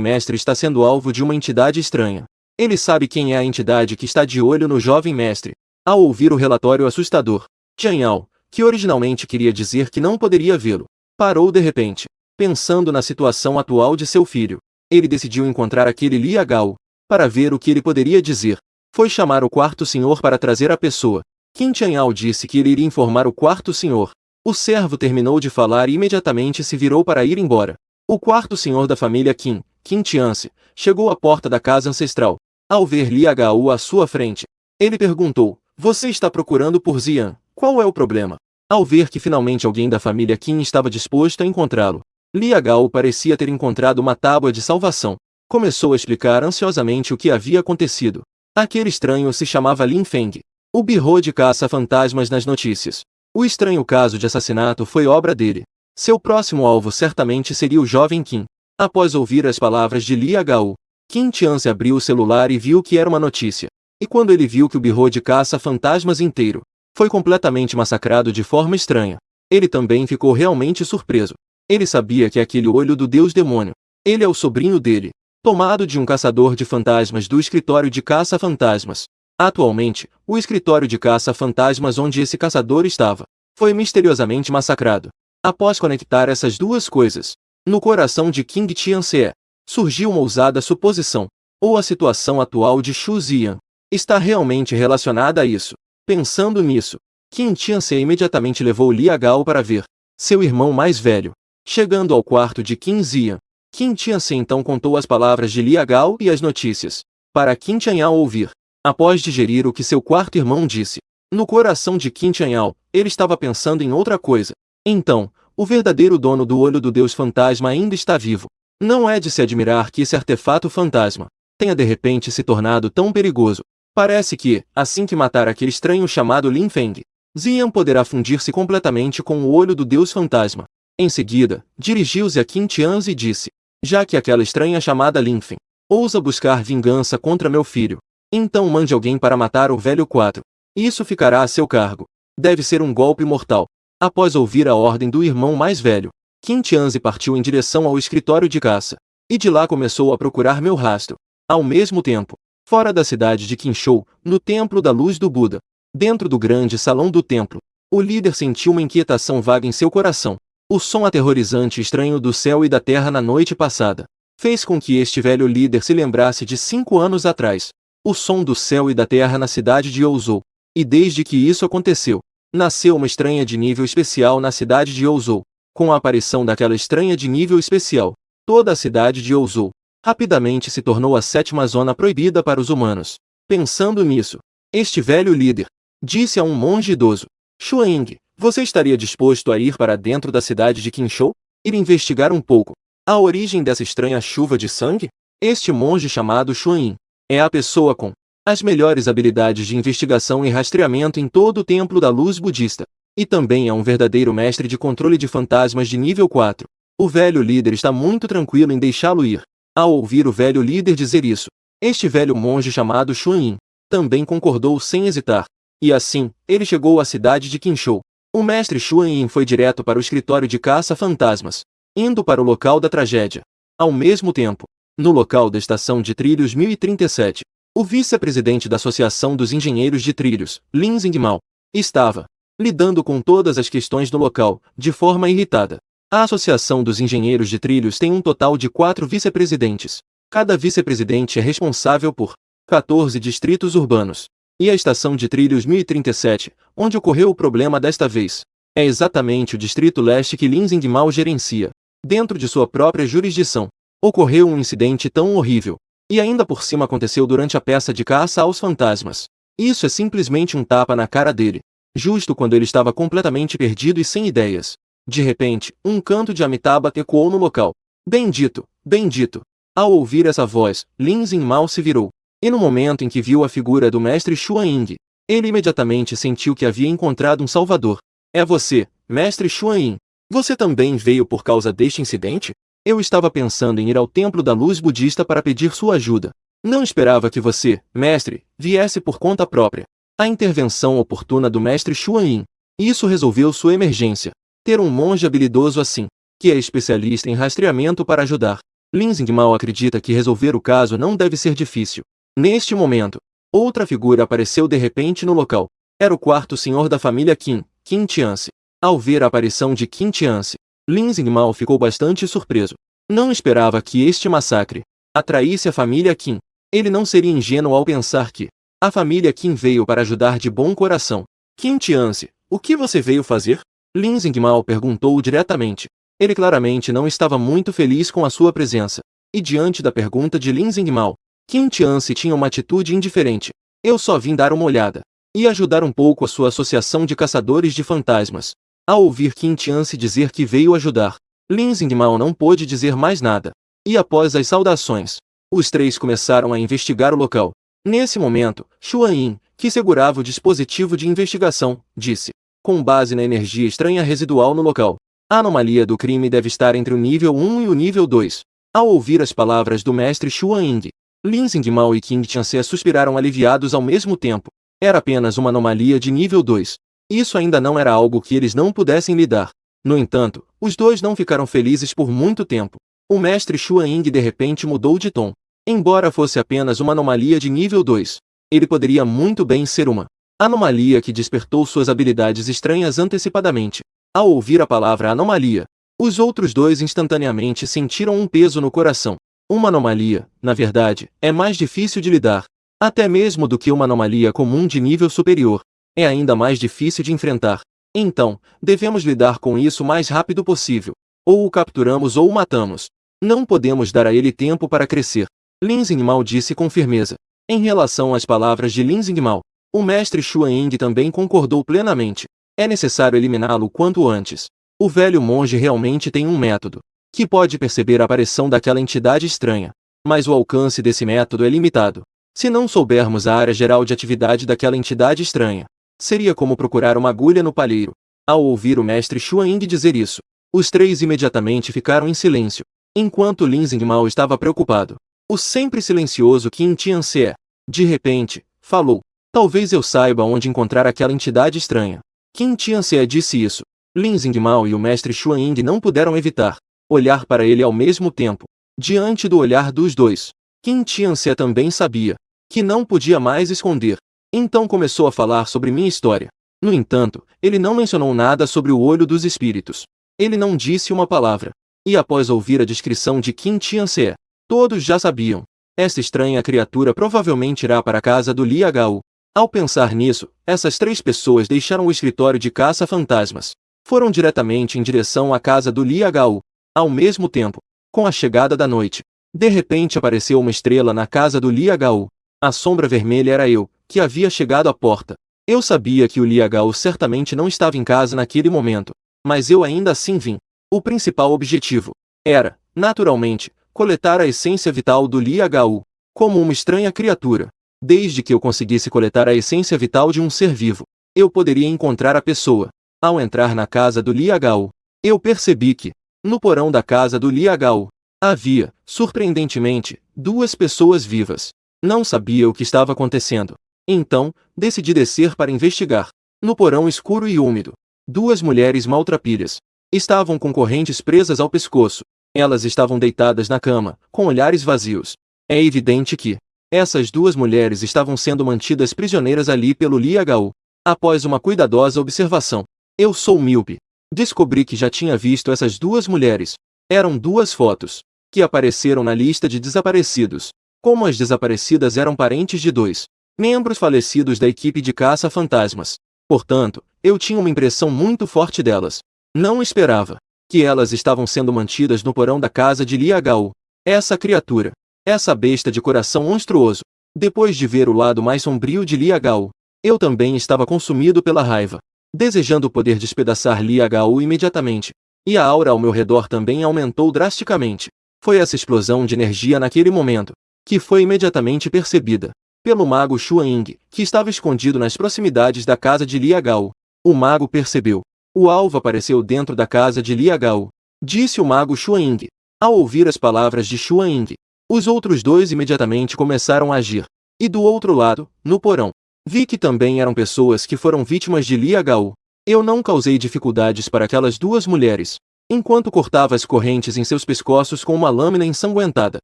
mestre está sendo alvo de uma entidade estranha. Ele sabe quem é a entidade que está de olho no jovem mestre. Ao ouvir o relatório assustador, Jian Yao, que originalmente queria dizer que não poderia vê-lo, parou de repente, pensando na situação atual de seu filho. Ele decidiu encontrar aquele Liu Gao, para ver o que ele poderia dizer. Foi chamar o quarto senhor para trazer a pessoa. Qin Tianyao disse que ele iria informar o quarto senhor. O servo terminou de falar e imediatamente se virou para ir embora. O quarto senhor da família Qin, Qin Tianse, chegou à porta da casa ancestral. Ao ver Liu Gao à sua frente, ele perguntou: Você está procurando por Zian? Qual é o problema? Ao ver que finalmente alguém da família Qin estava disposto a encontrá-lo, Liu Gao parecia ter encontrado uma tábua de salvação. Começou a explicar ansiosamente o que havia acontecido. Aquele estranho se chamava Lin Feng, o birro de caça-fantasmas nas notícias. O estranho caso de assassinato foi obra dele. Seu próximo alvo certamente seria o jovem Qin. Após ouvir as palavras de Liu Gao, Qin Tianse abriu o celular e viu que era uma notícia. E quando ele viu que o birro de caça-fantasmas inteiro foi completamente massacrado de forma estranha, ele também ficou realmente surpreso. Ele sabia que aquele olho do deus demônio, ele é o sobrinho dele, tomado de um caçador de fantasmas do escritório de caça-fantasmas. Atualmente, o escritório de caça-fantasmas onde esse caçador estava, foi misteriosamente massacrado. Após conectar essas duas coisas, no coração de Qin Tianse, surgiu uma ousada suposição, ou a situação atual de Xu Ziyan está realmente relacionada a isso. Pensando nisso, Qin Tianse imediatamente levou Liu Gao para ver seu irmão mais velho. Chegando ao quarto de Qin Ziyan, Qin Tianse então contou as palavras de Liu Gao e as notícias, para Qin Tianyao ouvir. Após digerir o que seu quarto irmão disse, no coração de Qin Tianyao, ele estava pensando em outra coisa. Então, o verdadeiro dono do olho do deus fantasma ainda está vivo. Não é de se admirar que esse artefato fantasma tenha de repente se tornado tão perigoso. Parece que, assim que matar aquele estranho chamado Lin Feng, Ziyan poderá fundir-se completamente com o olho do deus fantasma. Em seguida, dirigiu-se a Qin Tianze e disse: Já que aquela estranha chamada Lin Feng ousa buscar vingança contra meu filho, então mande alguém para matar o velho 4. Isso ficará a seu cargo. Deve ser um golpe mortal. Após ouvir a ordem do irmão mais velho, Qin Tianze partiu em direção ao escritório de caça, e de lá começou a procurar meu rastro. Ao mesmo tempo, fora da cidade de Qinzhou, no Templo da Luz do Buda, dentro do grande salão do templo, o líder sentiu uma inquietação vaga em seu coração. O som aterrorizante e estranho do céu e da terra na noite passada fez com que este velho líder se lembrasse de 5 anos atrás. O som do céu e da terra na cidade de Ouzhou. E desde que isso aconteceu, nasceu uma estranha de nível especial na cidade de Ouzhou. Com a aparição daquela estranha de nível especial, toda a cidade de Ouzhou rapidamente se tornou a 7ª zona proibida para os humanos. Pensando nisso, este velho líder disse a um monge idoso: Xuanying, você estaria disposto a ir para dentro da cidade de Qinzhou? Ir investigar um pouco a origem dessa estranha chuva de sangue? Este monge chamado Xuanying é a pessoa com as melhores habilidades de investigação e rastreamento em todo o templo da luz budista, e também é um verdadeiro mestre de controle de fantasmas de nível 4. O velho líder está muito tranquilo em deixá-lo ir. Ao ouvir o velho líder dizer isso, este velho monge chamado Xuanying também concordou sem hesitar. E assim, ele chegou à cidade de Qinzhou. O mestre Xuanying foi direto para o escritório de caça-fantasmas, indo para o local da tragédia. Ao mesmo tempo, no local da estação de trilhos 1037, o vice-presidente da Associação dos Engenheiros de Trilhos, Lin Zingmao, estava lidando com todas as questões do local, de forma irritada. A Associação dos Engenheiros de Trilhos tem um total de 4 vice-presidentes. Cada vice-presidente é responsável por 14 distritos urbanos. E a estação de trilhos 1037, onde ocorreu o problema desta vez, é exatamente o distrito leste que Lin Zingmao gerencia. Dentro de sua própria jurisdição, ocorreu um incidente tão horrível. E ainda por cima aconteceu durante a peça de caça aos fantasmas. Isso é simplesmente um tapa na cara dele. Justo quando ele estava completamente perdido e sem ideias. De repente, um canto de Amitabha ecoou no local. Bendito, bendito. Ao ouvir essa voz, Lin Zingmao se virou. E no momento em que viu a figura do mestre Xuanying, ele imediatamente sentiu que havia encontrado um salvador. É você, mestre Xuanying. Você também veio por causa deste incidente? Eu estava pensando em ir ao templo da luz budista para pedir sua ajuda. Não esperava que você, mestre, viesse por conta própria. A intervenção oportuna do mestre Xuan. Isso resolveu sua emergência. Ter um monge habilidoso assim, que é especialista em rastreamento para ajudar. Lin Xingmao acredita que resolver o caso não deve ser difícil. Neste momento, outra figura apareceu de repente no local. Era o quarto senhor da família Qin, Qin Tianci. Ao ver a aparição de Qin Tianci, Lin Xingmao ficou bastante surpreso. Não esperava que este massacre atraísse a família Qin. Ele não seria ingênuo ao pensar que a família Qin veio para ajudar de bom coração. Qin Tianci, o que você veio fazer? Lin Xingmao perguntou diretamente. Ele claramente não estava muito feliz com a sua presença. E diante da pergunta de Lin Xingmao, Qin Tianci tinha uma atitude indiferente. Eu só vim dar uma olhada e ajudar um pouco a sua associação de caçadores de fantasmas. Ao ouvir Qin Tianci dizer que veio ajudar, Lin Xingmao não pôde dizer mais nada. E após as saudações, os três começaram a investigar o local. Nesse momento, Xuan, que segurava o dispositivo de investigação, disse, com base na energia estranha residual no local, a anomalia do crime deve estar entre o nível 1 e o nível 2. Ao ouvir as palavras do mestre Xuan, Lin Xingmao e Qin Tianci suspiraram aliviados ao mesmo tempo. Era apenas uma anomalia de nível 2. Isso ainda não era algo que eles não pudessem lidar. No entanto, os dois não ficaram felizes por muito tempo. O mestre Xuan de repente mudou de tom. Embora fosse apenas uma anomalia de nível 2, ele poderia muito bem ser uma anomalia que despertou suas habilidades estranhas antecipadamente. Ao ouvir a palavra anomalia, os outros dois instantaneamente sentiram um peso no coração. Uma anomalia, na verdade, é mais difícil de lidar, até mesmo do que uma anomalia comum de nível superior. É ainda mais difícil de enfrentar. Então, devemos lidar com isso o mais rápido possível. Ou o capturamos ou o matamos. Não podemos dar a ele tempo para crescer. Lin Xingmao disse com firmeza. Em relação às palavras de Lin Xingmao, o mestre Xuan também concordou plenamente. É necessário eliminá-lo o quanto antes. O velho monge realmente tem um método que pode perceber a aparição daquela entidade estranha. Mas o alcance desse método é limitado. Se não soubermos a área geral de atividade daquela entidade estranha, seria como procurar uma agulha no palheiro. Ao ouvir o mestre Xuan dizer isso, os três imediatamente ficaram em silêncio. Enquanto Lin Xingmao estava preocupado, o sempre silencioso Qin Tianci, de repente, falou. Talvez eu saiba onde encontrar aquela entidade estranha. Qin Tianci disse isso. Lin Xingmao e o mestre Xuan não puderam evitar olhar para ele ao mesmo tempo. Diante do olhar dos dois, Qin Tianci também sabia que não podia mais esconder. Então começou a falar sobre minha história. No entanto, ele não mencionou nada sobre o olho dos espíritos. Ele não disse uma palavra. E após ouvir a descrição de Qin Tianci, todos já sabiam. Esta estranha criatura provavelmente irá para a casa do Li Hao. Ao pensar nisso, essas três pessoas deixaram o escritório de caça-fantasmas. Foram diretamente em direção à casa do Li Hao. Ao mesmo tempo, com a chegada da noite, de repente apareceu uma estrela na casa do Li Hao. A sombra vermelha era eu, que havia chegado à porta. Eu sabia que o Li Hao certamente não estava em casa naquele momento, mas eu ainda assim vim. O principal objetivo era, naturalmente, coletar a essência vital do Li Hao, como uma estranha criatura. Desde que eu conseguisse coletar a essência vital de um ser vivo, eu poderia encontrar a pessoa. Ao entrar na casa do Li Hao, eu percebi que, no porão da casa do Li Hao, havia, surpreendentemente, duas pessoas vivas. Não sabia o que estava acontecendo. Então, decidi descer para investigar. No porão escuro e úmido, duas mulheres maltrapilhas estavam com correntes presas ao pescoço. Elas estavam deitadas na cama, com olhares vazios. É evidente que essas duas mulheres estavam sendo mantidas prisioneiras ali pelo Li Hao. Após uma cuidadosa observação, eu sou míope. Descobri que já tinha visto essas duas mulheres. Eram duas fotos que apareceram na lista de desaparecidos. Como as desaparecidas eram parentes de dois membros falecidos da equipe de caça-fantasmas, portanto, eu tinha uma impressão muito forte delas. Não esperava que elas estavam sendo mantidas no porão da casa de Li Hao. Essa criatura, essa besta de coração monstruoso. Depois de ver o lado mais sombrio de Li Hao, eu também estava consumido pela raiva, desejando poder despedaçar Li Hao imediatamente. E a aura ao meu redor também aumentou drasticamente. Foi essa explosão de energia naquele momento que foi imediatamente percebida pelo mago Xuan, que estava escondido nas proximidades da casa de Li Hao. O mago percebeu. O alvo apareceu dentro da casa de Li Hao, disse o mago Xuan. Ao ouvir as palavras de Xuan, os outros dois imediatamente começaram a agir. E do outro lado, no porão, Vi que também eram pessoas que foram vítimas de Liagaú. Eu não causei dificuldades para aquelas duas mulheres, enquanto cortava as correntes em seus pescoços com uma lâmina ensanguentada.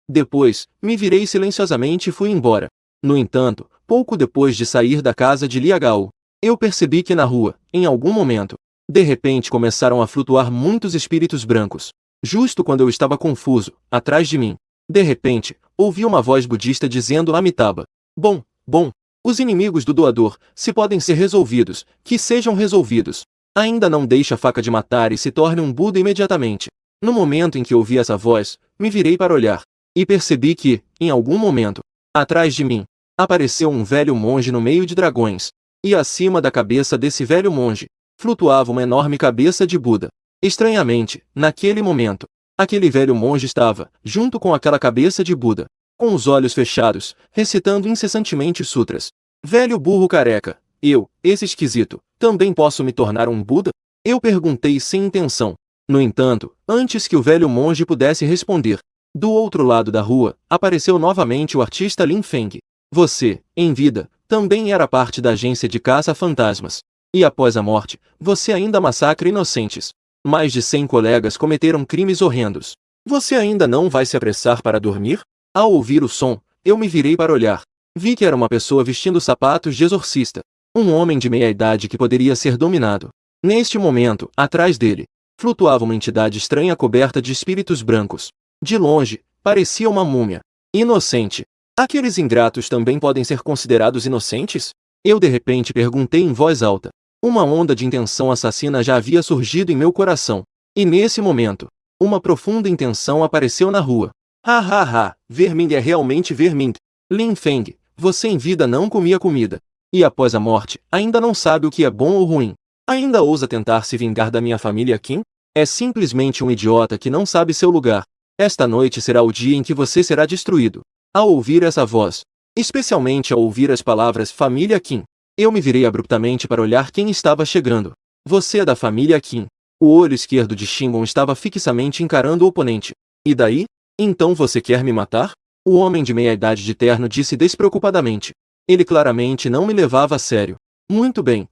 Depois, me virei silenciosamente e fui embora. No entanto, pouco depois de sair da casa de Liagaú, eu percebi que na rua, em algum momento, de repente começaram a flutuar muitos espíritos brancos. Justo quando eu estava confuso, atrás de mim, de repente, ouvi uma voz budista dizendo Amitabha: Bom, os inimigos do doador, se podem ser resolvidos, que sejam resolvidos. Ainda não deixe a faca de matar e se torne um Buda imediatamente. No momento em que ouvi essa voz, me virei para olhar, e percebi que, em algum momento, atrás de mim, apareceu um velho monge no meio de dragões, e acima da cabeça desse velho monge, flutuava uma enorme cabeça de Buda. Estranhamente, naquele momento, aquele velho monge estava, junto com aquela cabeça de Buda, com os olhos fechados, recitando incessantemente sutras. Velho burro careca, esse esquisito, também posso me tornar um Buda? Eu perguntei sem intenção. No entanto, antes que o velho monge pudesse responder, do outro lado da rua, apareceu novamente o artista Lin Feng. Você, em vida, também era parte da agência de caça-fantasmas. E após a morte, você ainda massacra inocentes. Mais de 100 colegas cometeram crimes horrendos. Você ainda não vai se apressar para dormir? Ao ouvir o som, eu me virei para olhar. Vi que era uma pessoa vestindo sapatos de exorcista. Um homem de meia-idade que poderia ser dominado. Neste momento, atrás dele, flutuava uma entidade estranha coberta de espíritos brancos. De longe, parecia uma múmia. Inocente. Aqueles ingratos também podem ser considerados inocentes? Eu de repente perguntei em voz alta. Uma onda de intenção assassina já havia surgido em meu coração. E nesse momento, uma profunda intenção apareceu na rua. Verming é realmente Verming. Lin Feng, você em vida não comia comida. E após a morte, ainda não sabe o que é bom ou ruim. Ainda ousa tentar se vingar da minha família Qin? É simplesmente um idiota que não sabe seu lugar. Esta noite será o dia em que você será destruído. Ao ouvir essa voz, especialmente ao ouvir as palavras família Qin, eu me virei abruptamente para olhar quem estava chegando. Você é da família Qin. O olho esquerdo de Shingon estava fixamente encarando o oponente. E daí? Então você quer me matar? O homem de meia-idade de terno disse despreocupadamente. Ele claramente não me levava a sério. Muito bem.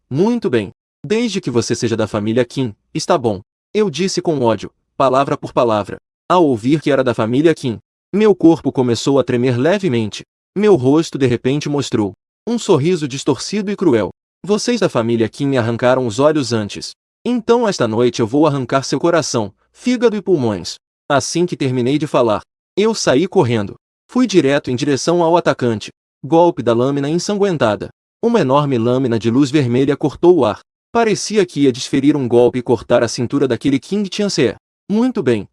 Desde que você seja da família Qin, está bom. Eu disse com ódio, palavra por palavra. Ao ouvir que era da família Qin, meu corpo começou a tremer levemente. Meu rosto de repente mostrou um sorriso distorcido e cruel. Vocês da família Qin me arrancaram os olhos antes. Então esta noite eu vou arrancar seu coração, fígado e pulmões. Assim que terminei de falar, eu saí correndo. Fui direto em direção ao atacante. Golpe da lâmina ensanguentada. Uma enorme lâmina de luz vermelha cortou o ar. Parecia que ia desferir um golpe e cortar a cintura daquele King Tianse. Muito bem.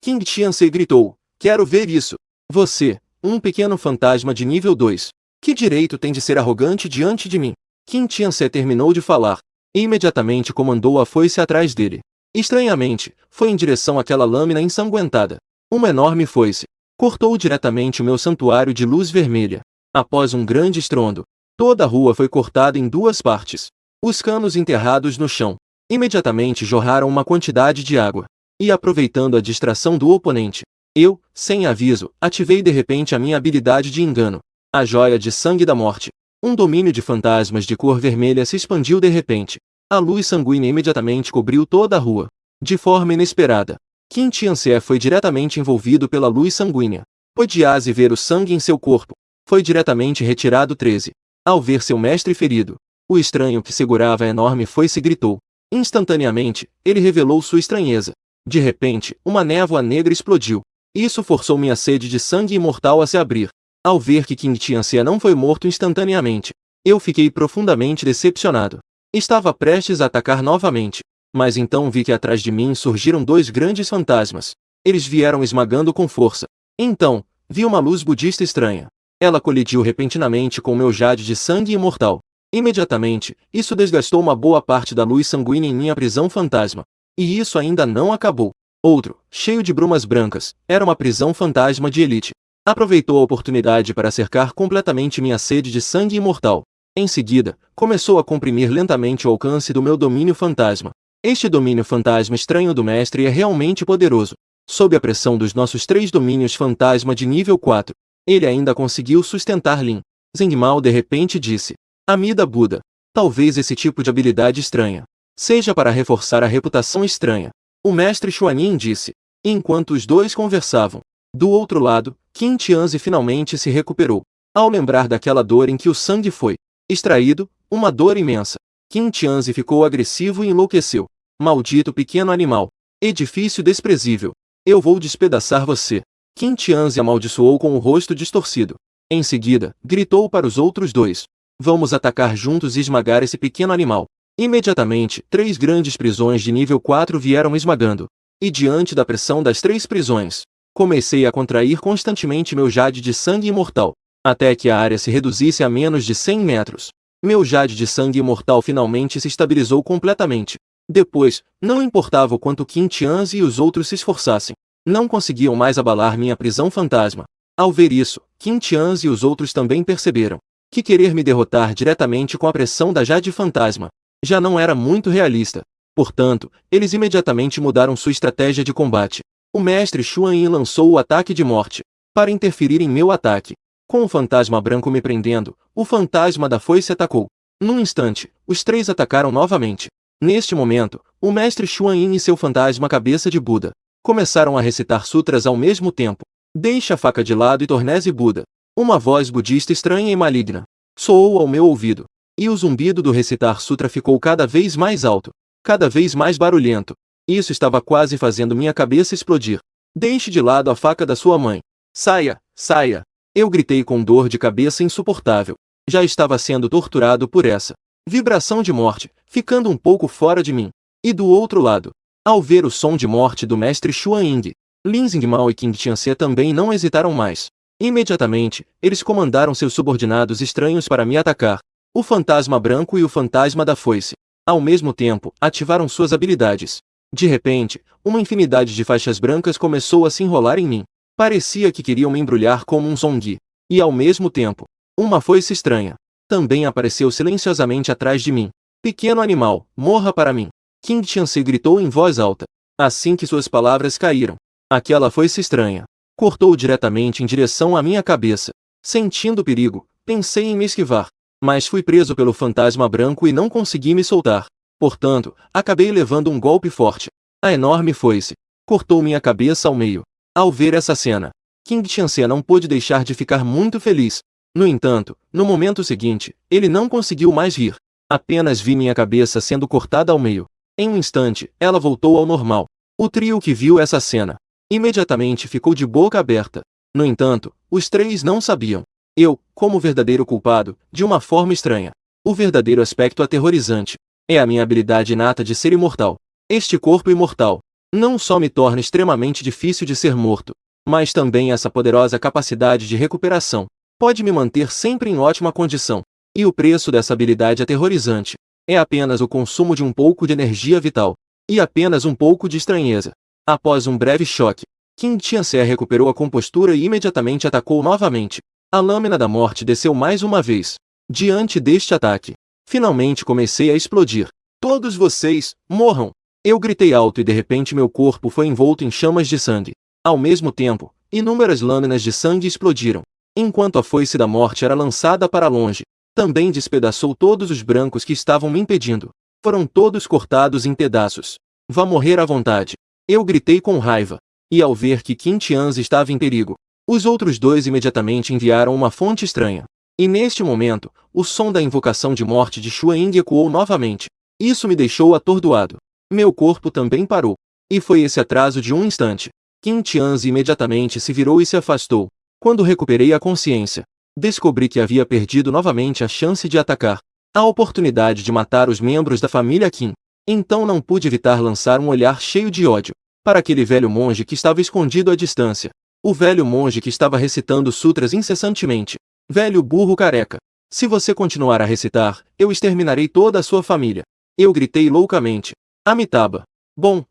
King Tianse gritou. Quero ver isso. Você, um pequeno fantasma de nível 2. Que direito tem de ser arrogante diante de mim? King Tianse terminou de falar. E imediatamente comandou a foice atrás dele. Estranhamente, foi em direção àquela lâmina ensanguentada. Uma enorme foice cortou diretamente o meu santuário de luz vermelha. Após um grande estrondo, toda a rua foi cortada em duas partes. Os canos enterrados no chão imediatamente jorraram uma quantidade de água. E aproveitando a distração do oponente, eu, sem aviso, ativei de repente a minha habilidade de engano. A joia de sangue da morte. Um domínio de fantasmas de cor vermelha se expandiu de repente. A luz sanguínea imediatamente cobriu toda a rua. De forma inesperada, Qin Tianse foi diretamente envolvido pela luz sanguínea. Podiase ver o sangue em seu corpo. Foi diretamente retirado 13. Ao ver seu mestre ferido, o estranho que segurava a enorme foice gritou. Instantaneamente, ele revelou sua estranheza. De repente, uma névoa negra explodiu. Isso forçou minha sede de sangue imortal a se abrir. Ao ver que King Tianse não foi morto instantaneamente, eu fiquei profundamente decepcionado. Estava prestes a atacar novamente. Mas então vi que atrás de mim surgiram dois grandes fantasmas. Eles vieram esmagando com força. Então, vi uma luz budista estranha. Ela colidiu repentinamente com meu jade de sangue imortal. Imediatamente, isso desgastou uma boa parte da luz sanguínea em minha prisão fantasma. E isso ainda não acabou. Outro, cheio de brumas brancas, era uma prisão fantasma de elite. Aproveitou a oportunidade para cercar completamente minha sede de sangue imortal. Em seguida, começou a comprimir lentamente o alcance do meu domínio fantasma. Este domínio fantasma estranho do mestre é realmente poderoso. Sob a pressão dos nossos 3 domínios fantasma de nível 4, ele ainda conseguiu sustentar Lin Zhengmao de repente disse. Amida Buda. Talvez esse tipo de habilidade estranha seja para reforçar a reputação estranha. O mestre Xuanyin disse. Enquanto os dois conversavam. Do outro lado, Qin Tianzi finalmente se recuperou. Ao lembrar daquela dor em que o sangue foi extraído, uma dor imensa. Qin Tianzi ficou agressivo e enlouqueceu. Maldito pequeno animal. Edifício desprezível. Eu vou despedaçar você. Qin Tianzi amaldiçoou com o rosto distorcido. Em seguida, gritou para os outros dois. Vamos atacar juntos e esmagar esse pequeno animal. Imediatamente, 3 grandes prisões de nível 4 vieram esmagando. E diante da pressão das 3 prisões, comecei a contrair constantemente meu jade de sangue imortal, até que a área se reduzisse a menos de 100 metros. Meu jade de sangue imortal finalmente se estabilizou completamente. Depois, não importava o quanto Qin Tianzi e os outros se esforçassem, não conseguiam mais abalar minha prisão fantasma. Ao ver isso, Qin Tianzi e os outros também perceberam que querer me derrotar diretamente com a pressão da Jade Fantasma já não era muito realista. Portanto, eles imediatamente mudaram sua estratégia de combate. O mestre Xuanyin lançou o ataque de morte para interferir em meu ataque. Com o fantasma branco me prendendo, o fantasma da foice atacou. Num instante, os 3 atacaram novamente. Neste momento, o mestre Xuanyin e seu fantasma cabeça de Buda começaram a recitar sutras ao mesmo tempo. Deixe a faca de lado e torne-se Buda. Uma voz budista estranha e maligna soou ao meu ouvido. E o zumbido do recitar sutra ficou cada vez mais alto, cada vez mais barulhento. Isso estava quase fazendo minha cabeça explodir. Deixe de lado a faca da sua mãe. Saia, saia. Eu gritei com dor de cabeça insuportável. Já estava sendo torturado por essa vibração de morte, ficando um pouco fora de mim. E do outro lado, ao ver o som de morte do mestre Xuanyin, Lin Zhengmao e Qin Tianzi também não hesitaram mais. Imediatamente, eles comandaram seus subordinados estranhos para me atacar. O fantasma branco e o fantasma da foice, ao mesmo tempo, ativaram suas habilidades. De repente, uma infinidade de faixas brancas começou a se enrolar em mim. Parecia que queriam me embrulhar como um zongui. E ao mesmo tempo, uma foice estranha também apareceu silenciosamente atrás de mim. Pequeno animal, morra para mim. Qin Tianzi gritou em voz alta. Assim que suas palavras caíram, aquela foice estranha cortou diretamente em direção à minha cabeça. Sentindo perigo, pensei em me esquivar, mas fui preso pelo fantasma branco e não consegui me soltar. Portanto, acabei levando um golpe forte. A enorme foice cortou minha cabeça ao meio. Ao ver essa cena, Qin Tianzi não pôde deixar de ficar muito feliz. No entanto, no momento seguinte, ele não conseguiu mais rir. Apenas vi minha cabeça sendo cortada ao meio. Em um instante, ela voltou ao normal. O trio que viu essa cena imediatamente ficou de boca aberta. No entanto, os 3 não sabiam. Eu, como verdadeiro culpado, de uma forma estranha. O verdadeiro aspecto aterrorizante é a minha habilidade inata de ser imortal. Este corpo imortal não só me torna extremamente difícil de ser morto, mas também essa poderosa capacidade de recuperação pode me manter sempre em ótima condição. E o preço dessa habilidade aterrorizante é apenas o consumo de um pouco de energia vital e apenas um pouco de estranheza. Após um breve choque, Qin Tianzi recuperou a compostura e imediatamente atacou novamente. A lâmina da morte desceu mais uma vez. Diante deste ataque, finalmente comecei a explodir. Todos vocês, morram! Eu gritei alto e de repente meu corpo foi envolto em chamas de sangue. Ao mesmo tempo, inúmeras lâminas de sangue explodiram. Enquanto a foice da morte era lançada para longe, também despedaçou todos os brancos que estavam me impedindo. Foram todos cortados em pedaços. Vá morrer à vontade. Eu gritei com raiva. E ao ver que Qin Tianzi estava em perigo, os outros 2 imediatamente enviaram uma fonte estranha. E neste momento, o som da invocação de morte de Xuanyin ecoou novamente. Isso me deixou atordoado. Meu corpo também parou. E foi esse atraso de um instante. Qin Tianzi imediatamente se virou e se afastou. Quando recuperei a consciência, descobri que havia perdido novamente a chance de atacar, a oportunidade de matar os membros da família Qin. Então não pude evitar lançar um olhar cheio de ódio para aquele velho monge que estava escondido à distância. O velho monge que estava recitando sutras incessantemente. Velho burro careca. Se você continuar a recitar, eu exterminarei toda a sua família. Eu gritei loucamente. Amitabha. Bom,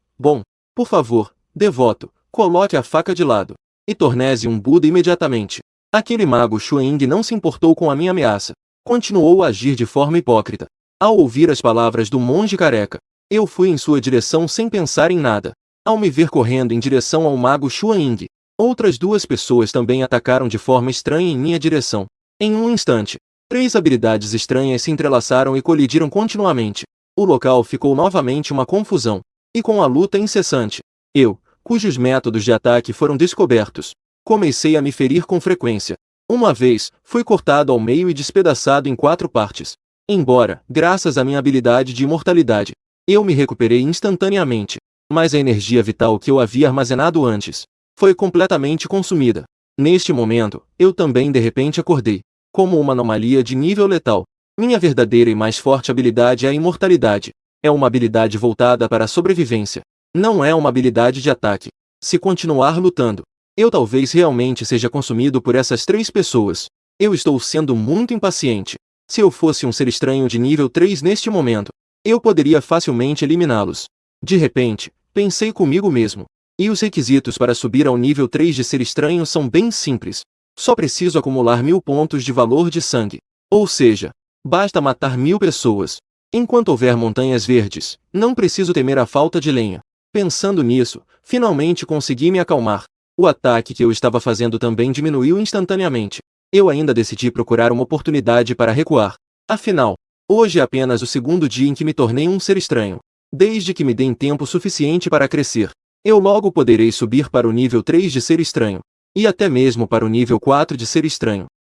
por favor, devoto, coloque a faca de lado. E torne-se um Buda imediatamente. Aquele mago Xuanyin não se importou com a minha ameaça. Continuou a agir de forma hipócrita. Ao ouvir as palavras do monge careca, eu fui em sua direção sem pensar em nada. Ao me ver correndo em direção ao mago Xuanyin, outras 2 pessoas também atacaram de forma estranha em minha direção. Em um instante, 3 habilidades estranhas se entrelaçaram e colidiram continuamente. O local ficou novamente uma confusão. E com a luta incessante, eu, cujos métodos de ataque foram descobertos, comecei a me ferir com frequência. Uma vez, fui cortado ao meio e despedaçado em 4 partes. Embora, graças à minha habilidade de imortalidade, eu me recuperei instantaneamente, mas a energia vital que eu havia armazenado antes foi completamente consumida. Neste momento, eu também de repente acordei, como uma anomalia de nível letal. Minha verdadeira e mais forte habilidade é a imortalidade. É uma habilidade voltada para a sobrevivência. Não é uma habilidade de ataque. Se continuar lutando, eu talvez realmente seja consumido por essas 3 pessoas. Eu estou sendo muito impaciente. Se eu fosse um ser estranho de nível 3 neste momento, eu poderia facilmente eliminá-los. De repente, pensei comigo mesmo. E os requisitos para subir ao nível 3 de ser estranho são bem simples. Só preciso acumular 1000 pontos de valor de sangue. Ou seja, basta matar 1000 pessoas. Enquanto houver montanhas verdes, não preciso temer a falta de lenha. Pensando nisso, finalmente consegui me acalmar. O ataque que eu estava fazendo também diminuiu instantaneamente. Eu ainda decidi procurar uma oportunidade para recuar. Afinal, hoje é apenas o segundo dia em que me tornei um ser estranho. Desde que me deem tempo suficiente para crescer, eu logo poderei subir para o nível 3 de ser estranho. E até mesmo para o nível 4 de ser estranho.